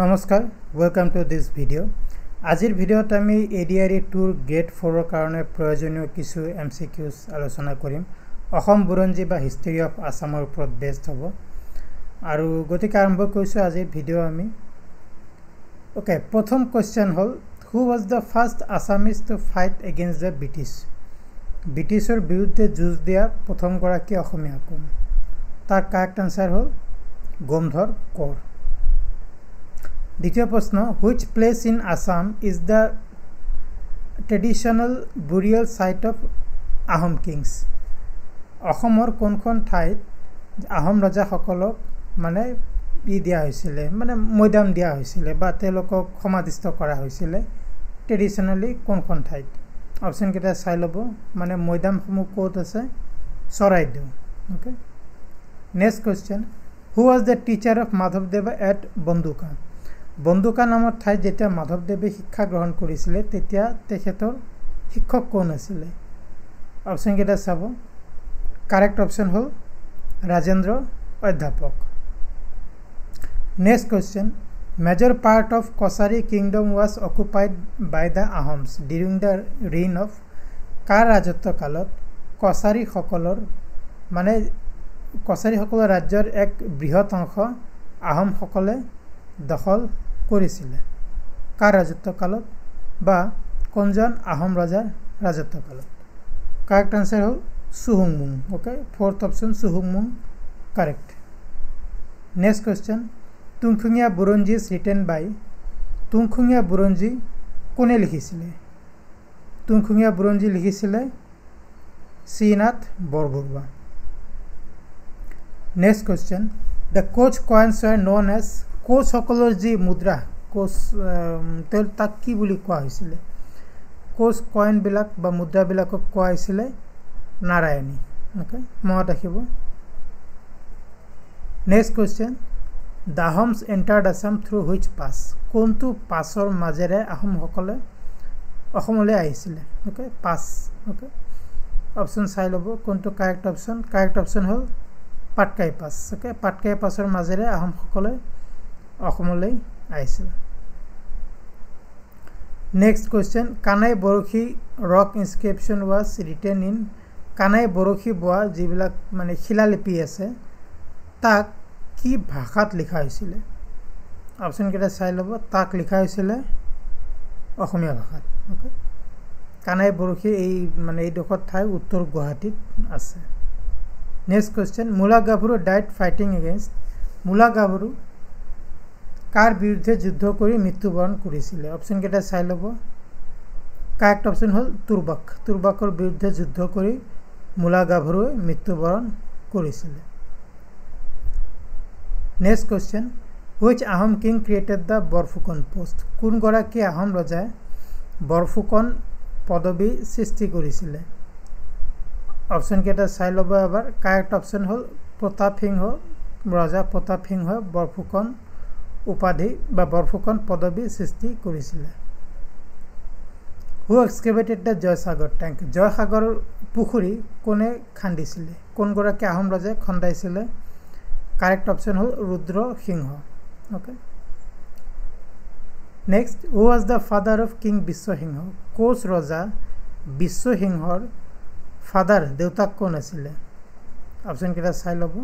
নমস্কাৰ welcome to this video আজিৰ ভিডিওত আমি এডিআৰই 2 গ্ৰেড 4 কাৰণে প্ৰয়োজনীয় কিছু এমসিকিউজ আলোচনা কৰিম অসম বুৰঞ্জী বা হিষ্টৰী অফ আসামৰ ওপৰত বেসড হ'ব আৰু গতিকে আৰম্ভ কৰিছো আজিৰ ভিডিও আমি ওকে প্ৰথম question hall who was the first Assamese to fight against the ব্ৰিটিছৰ বিৰুদ্ধে যুঁজ দিয়া প্ৰথম গৰাকী অসমীয়া কোন তাৰ কাৰেক্ট আনসাৰ হল গোমধৰ কোঁৱৰ দ্বিতীয় প্ৰশ্ন which place in Assam is the traditional burial site of Ahom kings অসমৰ কোনখন ঠাইত আহোম ৰাজাসকলক মানে দিয়া হৈছিল মানে মৈদাম দিয়া হৈছিল বা তেওঁলোকক সমাধিস্থ কৰা হৈছিল ট্ৰেডিশনালি কোনখন ঠাইত অপচন কেইটা চাই লব মানে মৈদামসমূহ ক'ত আছে Charaideo okay next question who was the teacher of Madhavdeva at বন্দুকা নামৰ ঠাইত যেতিয়া মাধৱদেৱে শিক্ষা গ্ৰহণ কৰিছিল তেতিয়া তেখেতৰ শিক্ষক কোন আছিল অপচন কেইটা চাব কাৰেক্ট অপচন হল ৰাজেন্দ্ৰ অধ্যাপক next question major part of Kachari kingdom was occupied by the Ahoms during the reign of কাৰ ৰাজত্ব কালত কছাৰীসকলৰ মানে কছাৰীসকলৰ ৰাজ্যৰ এক বৃহৎ অংশ আহোমসকলে দখল কৰিছিল কাৰ ৰাজত্ব কালত বা কোনজন আহোম ৰজাৰ ৰাজত্ব কালত কাৰেক্ট আনসাৰ হল সুহুংমুং okay fourth option সুহুংমুং correct next question তুংখুঙীয়া বুৰঞ্জী ইজ ৰিটেন বাই তুংখুঙীয়া বুৰঞ্জী কোনে লিখিছিল তুংখুঙীয়া বুৰঞ্জী লিখিছিল Srinath Barbarua next question the Koch coins are known as Koch সকলৰ যি মুদ্ৰা কোচ তাক কি বুলি কোৱা হৈছিল কোচ কয়েন বিলাক বা মুদ্ৰা বিলাকক কোৱা হৈছিল নাৰায়ণী ওকে মনত ৰাখিব next question the Ahoms entered Assam through which pass কোনটো পাছৰ মাজেৰে আহোম সকলে অসমলৈ আহিছিল ওকে পাস ওকে অপচন চাই লব কোনটো কাৰেক্ট অপচন হল পাটকাই পাস ওকে পাটকাই পাছৰ মাজেৰে আহোম সকলে অসমলৈ আহিছিল next question Kanai Barasi rock inscription was written in Kanai Barasi Bowa যিবিলাক মানে শিলালিপি আছে তাক কি ভাষাত লিখা হৈছিল অপচন কেইটা চাই লব তাক লিখা হৈছিল অসমীয়া ভাষাত ওকে কানাই বৰখি এই মানে এই ডখৰ ঠাই উত্তৰ গুৱাহাটীত আছে নেক্সট কোৱেশ্চন মুলা গাভৰু ডাইড ফাইটিং এগেইনষ্ট মুলা গাভৰু কাৰ বিৰুদ্ধে যুদ্ধ কৰি মৃত্যুবৰণ কৰিছিল অপচন কেইটা চাই লব কাৰেক্ট অপচন হল তুৰবাকৰ বিৰুদ্ধে যুদ্ধ কৰি মুলা গাভৰুৱে মৃত্যুবৰণ কৰিছিল next question which Ahom king created the Borphukan post কোন গৰাকী আহোম ৰজাই বৰফুকন পদবী সৃষ্টি কৰিছিল অপচন কেইটা চাই লব এবাৰ কাৰেক্ট অপচন হল প্ৰতাপ সিংহ ৰজা প্ৰতাপ সিংহ বৰফুকন উপাধি বা বৰফুকন পদবী সৃষ্টি কৰিছিল who excavated the Joysagar tank Joysagar পুখুৰী কোনে খান্দিছিল কোন গৰাকী আহোম ৰজাই খন্দাইছিল কাৰেক্ট অপচন হল Rudra Singha okay next who was the father of king Biswa Singha Koch ৰজা বিশ্বসিংহৰ ফাদাৰ দেউতাক কোন আছিল অপচন কেইটা চাই লব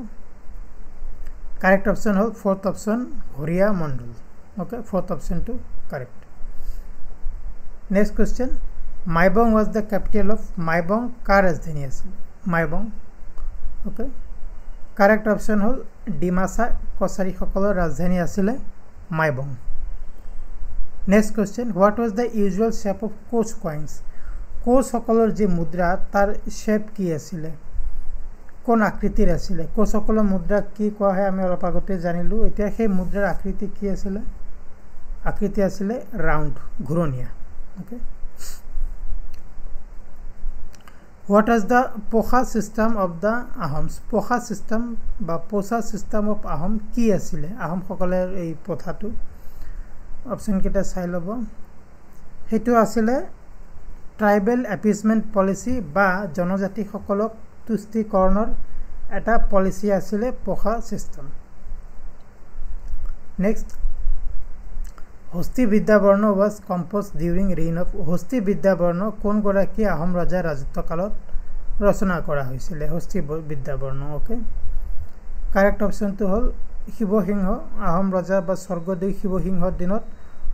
Correct option hol fourth option Horia Mandal. Okay, fourth option to correct. Next question. Maibong was the capital of Maibong kar rajdhani asil. Maibong. Okay. Correct option hol Dimasa Kosari hokolor rajdhani asile Maibong. Next question. What was the usual shape of Koch coins? Koch hokolor je mudra tar shape ki asile? কোন আকৃতিৰ আছিল কোচসকলৰ মুদ্ৰা কি কোৱা হয় আমি অলপ আগতে জানিলো এতিয়া সেই মুদ্ৰাৰ আকৃতি কি আছিল আকৃতি আছিল ৰাউন্ড ঘূৰণীয়া ওকে হোৱাট ইজ দ্য পোখা সিস্টেম অফ দ্য আহোমস পোখা সিস্টেম বা পোচা সিস্টেম অফ আহোম কি আছিল আহোমসকলৰ এই প্ৰথাটো অপচন কেইটা চাই লব হেতু আছিল ট্ৰাইবেল এপিজমেন্ট পলিসি বা জনজাতিসকলক তুষ্টিকৰণৰ এটা পলিসি আছিল পোখা system next Hasti বিদ্যাবৰ্ণ was composed during reign of হস্তি বিদ্যাবৰ্ণ কোন গৰাকী আহোম ৰজাৰ ৰাজত্বকালত ৰচনা কৰা হৈছিল হস্তি বিদ্যাবৰ্ণ ওকে কাৰেক্ট অপচনটো হ'ল শিৱসিংহ আহোম ৰজা বা স্বৰ্গদেউ শিৱসিংহৰ দিনত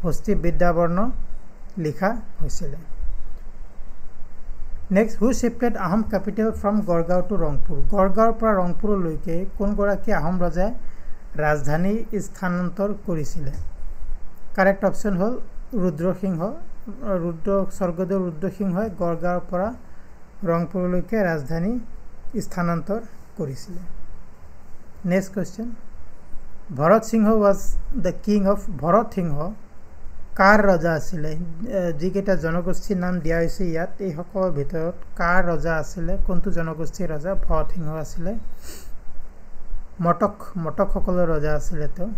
হস্তি বিদ্যাবৰ্ণ লিখা হৈছিল next who shifted Ahom capital from Gargaon to Rangpur গড়গাঁৱৰ পৰা ৰংপুৰলৈকে কোন গৰাকী আহোম ৰজাই ৰাজধানী স্থানান্তৰ কৰিছিল কাৰেক্ট অপচন হ'ল ৰুদ্ৰসিংহ স্বৰ্গদেউ ৰুদ্ৰসিংহই গড়গাঁৱৰ পৰা ৰংপুৰলৈকে ৰাজধানী স্থানান্তৰ কৰিছিল next question Bharat Singha was the king of Bharat Singha কাৰ ৰজা আছিলে যিকেইটা জনগোষ্ঠীৰ নাম দিয়া হৈছে ইয়াত এই সকলৰ ভিতৰত কাৰ ৰজা আছিলে কোনটো জনগোষ্ঠীৰ ৰজা ভৰত সিংহ আছিলে মটক সকলৰ ৰজা আছিলে তেওঁ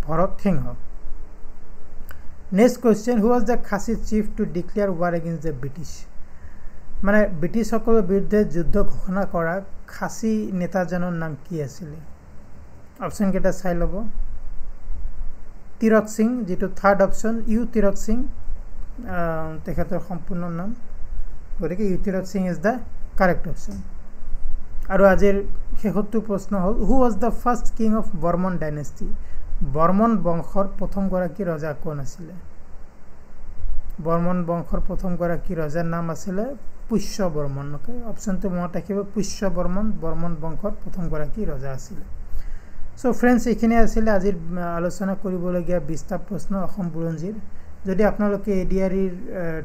Bharat Singha next question who was the Khasi chief to declare war against the British মানে ব্ৰিটিছ সকলৰ বিৰুদ্ধে যুদ্ধ ঘোষণা কৰা খাচী নেতাজনৰ নাম কি আছিলে অপচন কেইটা চাই ল'ব তিৰত সিং যেটো থাৰ্ড অপচন ইউ তিৰত সিং তেখেতৰ সম্পূৰ্ণ নাম গতিকে U Tirot Sing is the correct option আৰু আজিৰ শেষৰটো প্ৰশ্ন হ'ল who was the first king of Barman dynasty Barman বংশৰ প্ৰথম গৰাকী ৰজা কোন আছিলে বৰ্মন বংশৰ প্ৰথম গৰাকী ৰজাৰ নাম আছিলে পুষ্য বৰ্মন ওকে অপচনটো মনত ৰাখিব পুষ্য বৰ্মন বৰ্মন বংশৰ প্ৰথম গৰাকী ৰজা আছিলে সো ফ্ৰেন্ডস এইখিনি আছিল আজিৰ আলোচনা কৰিবলগীয়া 20টা প্ৰশ্ন অসম বুৰঞ্জীৰ যদি আপোনালোকে এডিআৰইৰ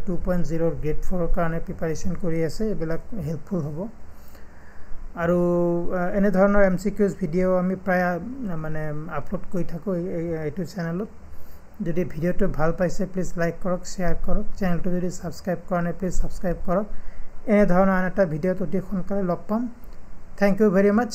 2.0 গ্ৰেড 4 ৰ কাৰণে প্ৰিপাৰেচন কৰি আছে এবিলাক হেল্পফুল হ'ব আৰু এনে ধৰণৰ এমসিকিউজ ভিডিও আমি প্ৰায় মানে আপলোড কৰি থাকো এইটো চেনেলত যদি ভিডিওটো ভাল পাইছে প্লিজ লাইক কৰক শেয়াৰ কৰক চেনেলটো যদি সাবস্ক্ৰাইব কৰা নাই প্লিজ সাবস্ক্ৰাইব কৰক এনে ধৰণৰ আন এটা ভিডিওত অতি সোনকালে লগ পাম থ্যাংক ইউ ভেৰি মাচ